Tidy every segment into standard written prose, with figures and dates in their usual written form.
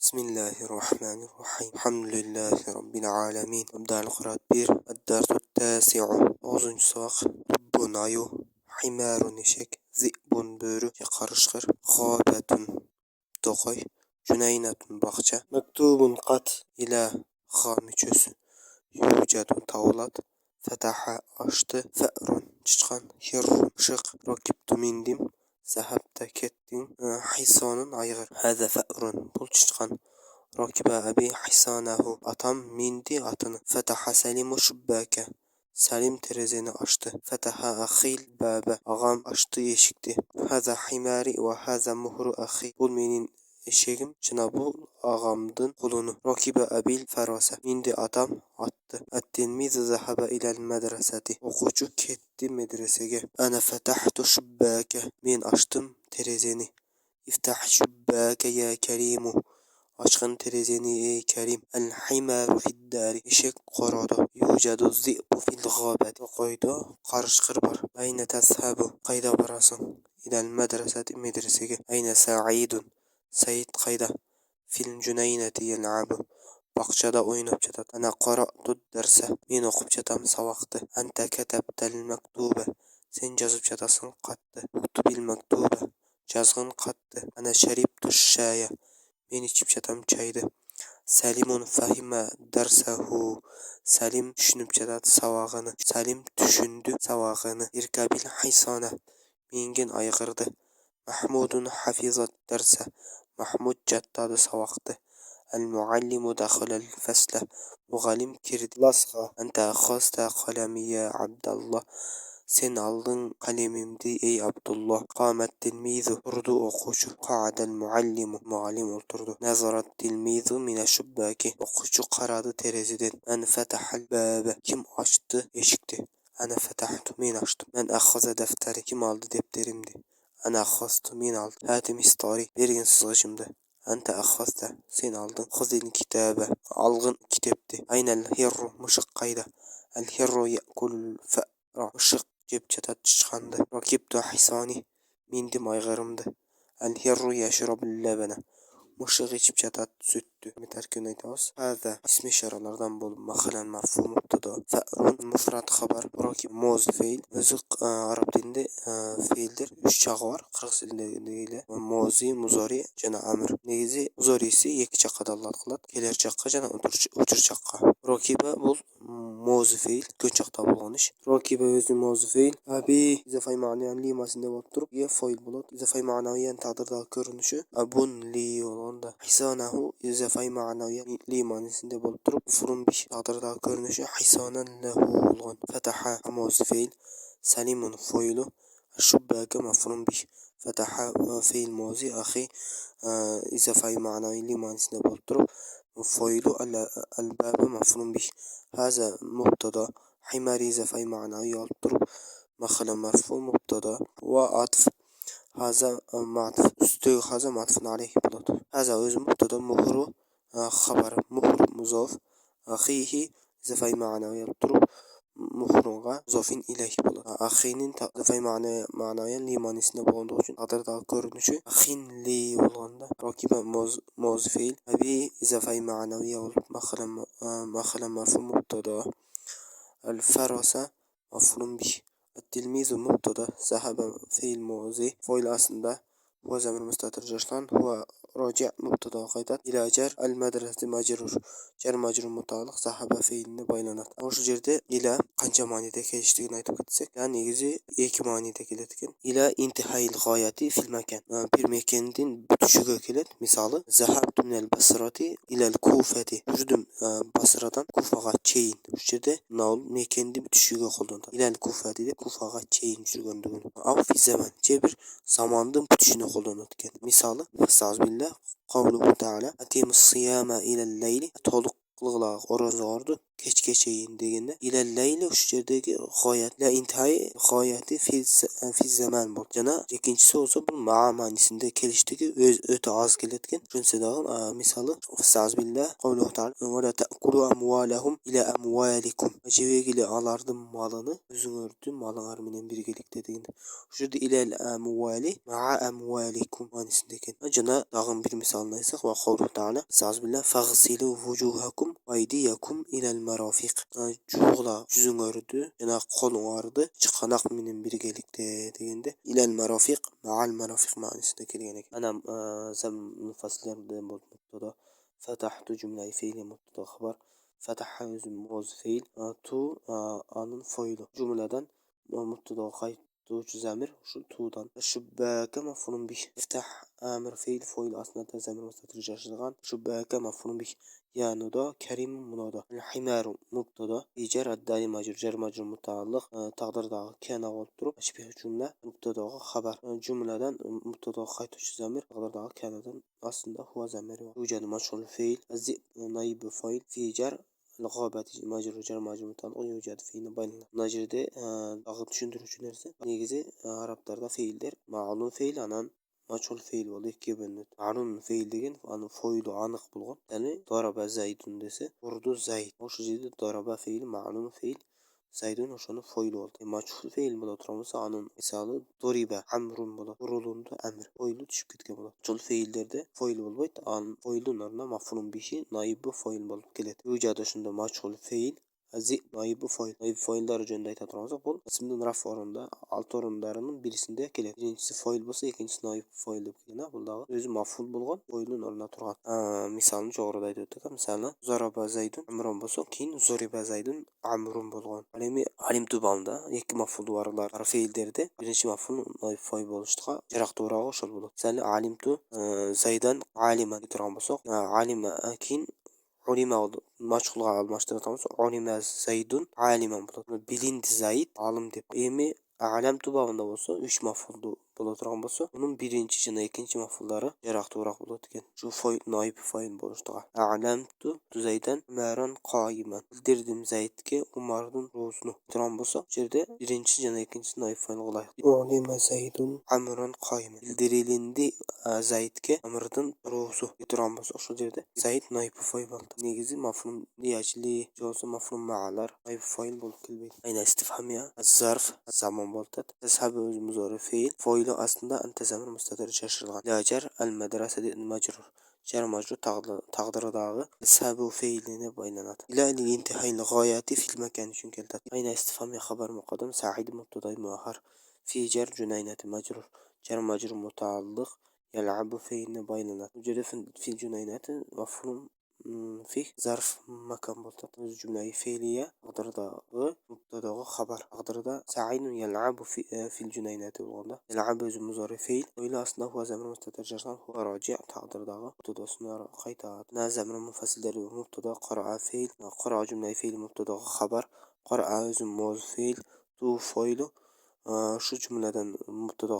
Bismillahirrahmanirrahim. Elhamdülillahi Rabbil alemin. Abdal Qurat 1. Ad-Darsu Tasi'u. 9. Savak. Hubbun ayu. Himarun eşek. Zi'bun börü. Karışkır. Ghabetun toqoy. Junaynatun baqcha. Maktubun qat. Ila xamiçösü. Yujadu tavlat. Fataha açtı. Fa'run çıçqan. Hirrun ışık. Rakibtu mindim. Zahabta kettin. Hisonun aygır. Hada fa'run. Bul çıçqan. Rakiba abi hisanahu. Atam mindi atını. Fataha Salimu şubbake. Salim terezeni açtı. Fataha akhil baba. Ağam açtı eşikti. Haza himari ve haza muhru akhi. Bul menin eşeğim. Şuna bu ağamdın kulunu. Rakiba abil farasa. Mindi atam attı. At-tilmizu zahaba ilal medreseti. Okucu ketti medresege. Ana fatahtu şubbake. Men açtım terezeni. İftah şubbake ya kerimu. Açkın terezeni ey kerim. El himaru fiddari. Eşek korada. Yujadu zi'bu fil gâbeti. Koyda karışkır var. Ayne tashabu. Kayda barasın. İlal medreseti medresege. Ayne sa'idun. Said kayda. Fil cunayneti yel'abu. Bakçada oynap çatat. Ana qara'tu derse. Men okup çatam savaqtı. Anta katabtal mektube. Sen yazıp çatasın qattı. Uktubil mektube. Жазғын қатты. Ana şeribtu şaya. Men içip çatam çaydı. Salimun fahima dersahu. Salim düşünüp çatat savağını. Salim düşündü savağını. İrkabil haysana. Mingen aygırdı. Mahmudun hafizat derse. Mahmud cattadı savaqtı. El muallimu dakhalal fesle. Muallim kirdi. Lasqa. Anta akhasta kalemi ya Abdallah. Sen aldın kalemimdi ey Abdullah. Qamet tilmizu. Durdu okucu. Qa'adel muallimu. Muallim oturdu. Nazarat tilmizu mine şubbaki. Okucu karadı tereziden. En fetahal bâbe. Kim açtı eşikti. Ana fetahtu. Men açtım. Men akhaza defteri. Kim aldı defterimdi. Ana akhaztu. Men aldım. Hatim istari. Bergin sızgıcımdı. Anta akhazta. Sen aldın. Khuzil kitabe. Algın kitapti. Aynel hirru. Mışık kayda. El hirru ye'kulul fe'ra. Mışık cep çatat çıçkandı. Rakibtu hisani. Mindim aygırımdı. El hirru yeşrabul lebene. Mışık içip çatat süttü. Meterkün aytavuz. Hâzâ ismi şaralardan bulup mahalan marfu mubtada. Fe'run mufrat haber. Rakib moz fiil. Özü Arap dilinde fiildir. 3 çağı var. Kırgız dilinde mozi, muzari, jana amr. Negizi muzarisi 2 çaqqa dallat qılat. Keler çaqqa jana uçur çaqqa. Rakiba bul moz fiil. Kön çaqta bolğan iş. Rakiba özü moz fiil. Abi izafay ma'nayan limasında bolup turup ya fail bolat. İzafay ma'nayan taqdirda görünüşü abun li olanda. Hisanahu izafay ma'nayan limanisinde bolup turup furun bir taqdirda görünüşü hisanan lahu bolğan. Fataha moz fiil. Salimun foilu. Şubbake mafrun bir. Fataha fiil mozi akhi. İzafay ma'nayan limanisinde bolup turup foilu al-baba mafrun bir. Haza mubtada. حماري زفاي معنوي يضرب مخلا مرفوع مبتدا وعطف هذا معطف استوى هذا معطف عليه بلاد هذا وز مبتدا مهر خبر مهر مضاف أخيه زفاي معنوي يضرب مهرغا مضاف إليه بلاد أخين زفاي معنوي لمن اسمه بلاد قدر دا görünüşü أخين لي بلاد راكب موز فيل أبي زفاي معنوي يضرب مخلا مرفوع مبتدا الفراسة مفعول به. التلميذ مبتدا. ذهب في الماضي فعل aslında هو زمن مستتر جرشان هو راجع مبتدا قيدت إلى جر المدرسة مجرور جر مجرور متعلق ذهب fiilini baylanat. Şu yerde ila qancha ma'noda kelishligini aytib ketsak, ya'ni negizi 2 ma'noda keladigan. Ila intihayil g'oyati fil makan. Bir mekandan butishiga keladi. Misoli zahabtu minal basrati ilal kufati. Yurdim Basradan Kufaga cheyin. Şu yerda naul mekandan butishiga qo'llanadi. Ilal kufati deb Kufaga cheyin yurganligini. Av fi zaman bir zamondan butishini qo'llanadigan. Misoli Estağfirullah qavluhu ta'ala atimus siyama ilal layli to'liq qılgılağı oroz ordu keçkeçeyin degende ilelleyli şu jerdegi goyat la intayi goyati fi zaman bol. Jana ikincisi olsa bu ma manisinde kelişdigi öte az keletken. Şunse dagın misalı Estağfirullah kavluhu ta'ala ve la ta'kulu amwalahum ila amwalikum. Jebegili alardım malını özüňördi malıňar menen birgelikde degende. Şu jerde ila amwali ma'a amwalikum manisindeken. Jana dagın bir misalyny aýtsak we kavluhu ta'ala Estağfirullah faghsilu wujuhakum ve aydiyakum ila'l marafiq. Juğla yüzüňördi jana goluňardy çykanak menen birgelikde degende ila'l marafiq ma'al marafiq manisinde kelgen eken. Anam zam mufassirlerden bolupdy da fatahtu cümleyi fiili mubtada habar. Fataha özüm moz fiil. Tu anın foylu. Cümleden mubtada kaytucu zamir şu tu'dan. Şubbaka maf'ulun bih. İftah amir fiil foyl aslında zamir mustatir yaşılgan. Şubbaka maf'ulun bih. Yani da kerim munada. Himaru mubtada. İcar addali majur jar majur mutaallık. Taqdirdağı kana bolup durup şibih cümle mubtadaga habar. Cümleden mubtada kaytucu zamir taqdirdağı kanadan aslında huwa zamiri var. Yujad maf'ul fiil. Zib naib fiil. Fi jar Laqabati majrur jar majrur mutalaq yujad fiilni baynına. Najride dağı düşündürücü nerse negizi Araplarda fiildir. Ma'lum fiil anan maçhul fiil bolu iki bölünür. Ma'lum fiil degen anın foylu anyk bolgan. Yani daraba zaydun dese urdu zayd. Oşu jerde daraba fiil ma'lum fiil. Zaydun oşonu foylu oldu. Maçhul fiil bola turamasa anın misalı doriba amrun bola. Urulundu amr. Foylu düşüp ketken bola. Maçhul fiillerde foylu bolbayt. An foylun orna maf'ulun bihi naibi foyl bolup kelet. Yujada şunda maçhul fiil Azi naibi foil. Naibi foillar jönünde ayta turgansak bol isminin raf orunda alt orunlarının birisinde kelet. Birincisi foil bolsa ikincisi naibi foil dep kelene. Bul dagı özü maf'ul bolgan foilun oruna turgan. Misalını jogorada aytып ötdük. Misalı zaraba zaydun amrun bolsa keyin zuriba zaydun amrun bolgan. Alemi alimtu bamda iki maf'ul barlar fiilderde birinci maf'ul naibi foil boluşdyga jirak turaga oşol bolat. Misalı alimtu zaydan aliman turgan bolsak alima keyin ulima oldu. Maçhulga almaştırtamız. Ulima zaydun aliman bolot. Bilindi zayd alim dep. Emi alamtu babında bolsa 3 maf'uldu bola turgan bolsa, bunun birinci jana ikinci maf'ullary jirak turak bolat eken. Şu foil naib foil boluşdyga. Alamtu zaydan maran qayiman. Bildirdim zaydke Umardın rozunu turgan bolsa, jerde birinci jana ikinci naib foil golayık. Ulima zaydun amran qayiman. Bildirilindi zaydke Amr'dın rozu turgan bolsa, şu jerde zayd naib foil boldu. Negizi maf'ulun diýäçli jolsa maf'ulun ma'alar naib foil bolup kelbeydi. Ayna istifhamiya zarf zaman boltat. Sahabe özümüz ora fiil. Foili aslında anta zamir mustatir şaşırgan. Lajar al madrasati majrur. Jar majrur taqdirdagi sahabe fiiline baylanat. Ila li intihayl gayati fil makan üçün keltat. Ayna istifhamiya habar muqaddam sa'id mubtada muahhar. Fi jar junaynati majrur. Jar majrur mutaalliq yal'abu fiiline baylanat. Jere fi junaynati maf'ulun fi zarf makan boltat. Öz cümleyi fiiliye taqdirdagy mubtadaga habar. Taqdirda sa'idun yal'abu fil junaynati bolganda. Yal'abu özü muzari fiil. Öyle aslında huwa zamir mustatir jarsan huwa raji' taqdirdagy mubtadasyna qaytat. Na zamir mufassilleri mubtada qara'a fiil. Qara'a cümleyi fiil mubtadaga habar. Qara'a özü muz fiil. Tu foilu şu cümleden mubtada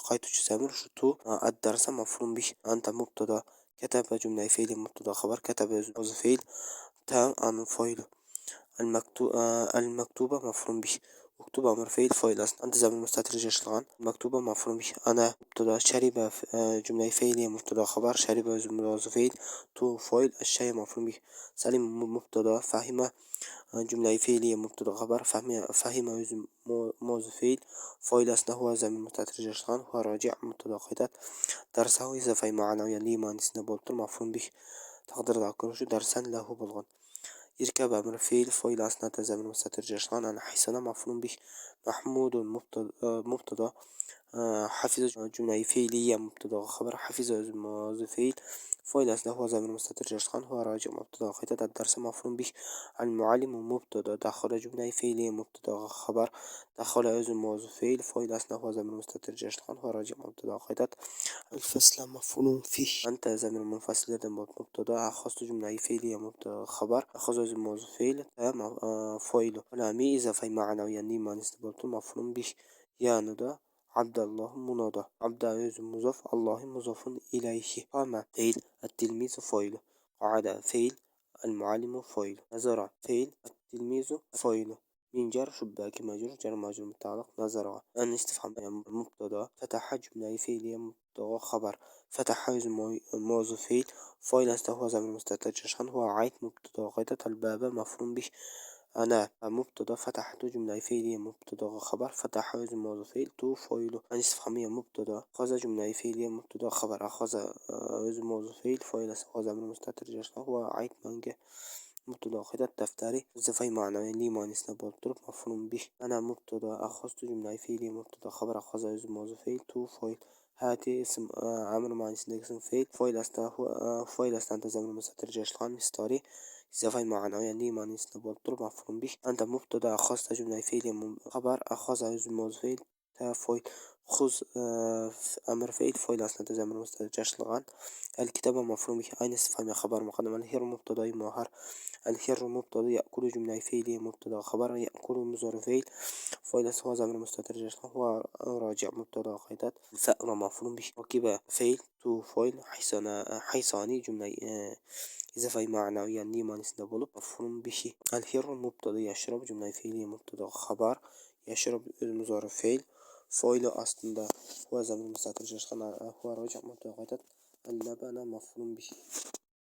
qaytucu zamir şu tu ad-darsa maf'ulun bih. Anta mubtada كتب جملة فعل مبتدا خبر كتب موظف فعل تا عن فاعل المكتوبة مفعول به مكتوب أمر فعل فاعل أصلا أنت زمن مستتر جشلان مكتوبة مفعول به أنا مبتدا شرب جملة فعلية مبتدا خبر شرب موظف فعل تو فاعل الشيء مفعول به سليم مبتدا فهم جملة فعلية مبتدا خبر فهم موظف فعل فاعل أصلا هو زمن مستتر جشلان هو راجع مبتدا قيدات درسه إضافة معنوية لمعنى بولتر مفعول به تقدر كرشو درسان له بلغن يركب أمر فعل فاعل أصلا زمن مستتر جشلان أنا حسن مفعول به محمود مبتدا حفظ جملة فعلية مبتدا خبر حفظ موظف فعل فاعل أصلا هو زمن مستتر جشلان هو راجع مبتدا قيدات الدرس مفعول به المعلم مبتدا دخل جملة فعلية مبتدا خبر دخل özü موظف فعل فاعل أصلا هو زمن مستتر جشلان هو راجع مبتدا قيدات الفصل مفعول فيه أنت زمن منفصل لدى مبتدا أخذت جملة فعلية مبتدا خبر أخذ özü موظف فعل فاعل ولامي إضافة معنوية معنى مفعول به يعني da Abdullah munada. Abda özü muzaf, Allahi muzafın ileyhi. Ama fiil, at-tilmizu fail. Qa'ada fiil, المعلم فاعل نظر فعل التلميذ فاعل من جر شباك مجرور جر مجرور متعلق نظر أن استفهام مبتدا فتح جملة فعلية مبتدا خبر فتح موظف فعل فاعل استهوذ من مستتر شان هو عيت مبتدا غاية الباب مفهوم به أنا مبتدا فتحت جملة فعلية مبتدا خبر فتح موظف فعل تو فاعل أن استفهامية مبتدا أخذ جملة فعلية مبتدا خبر أخذ موظف فعل فاعل استهوذ من مستتر شان هو عيت منجه مبتدا خدت دفتري صفة معنوية لي ما نسبة الطرق مفهوم به أنا مبتدا أخذت جملة فعلية مبتدا خبر أخذ موظف فعل تو فاعل هاتي اسم عامل مع اسم فعل فاعل هو فاعل استنتج من مستتر جاش الخان مستاري صفة معنوية لي ما نسبة الطرق مفهوم به أنت مبتدا أخذت جملة فعلية خبر أخذ موظف فعل فاعل خذ أمر فعل فاعل استنتج من مستتر جاش الخان الكتابة مفهوم به أين صفة خبر مقدم الهر مبتدا مؤخر الهر مبتدا يأكل جملة فعلية مبتدا خبر يأكل مضارع فعل فاعل هو زمن مستتر هو راجع مبتدا قيدات الفأر مفعول به ركب فعل تو فاعل حيصاني جملة إذا في معنى يعني ما نسبة مفعول به الهر مبتدا يشرب جملة فعلية مبتدا خبر يشرب المضارع فعل فاعل أصلا هو زمن مستتر هو راجع مبتدا قيدات اللبن مفعول به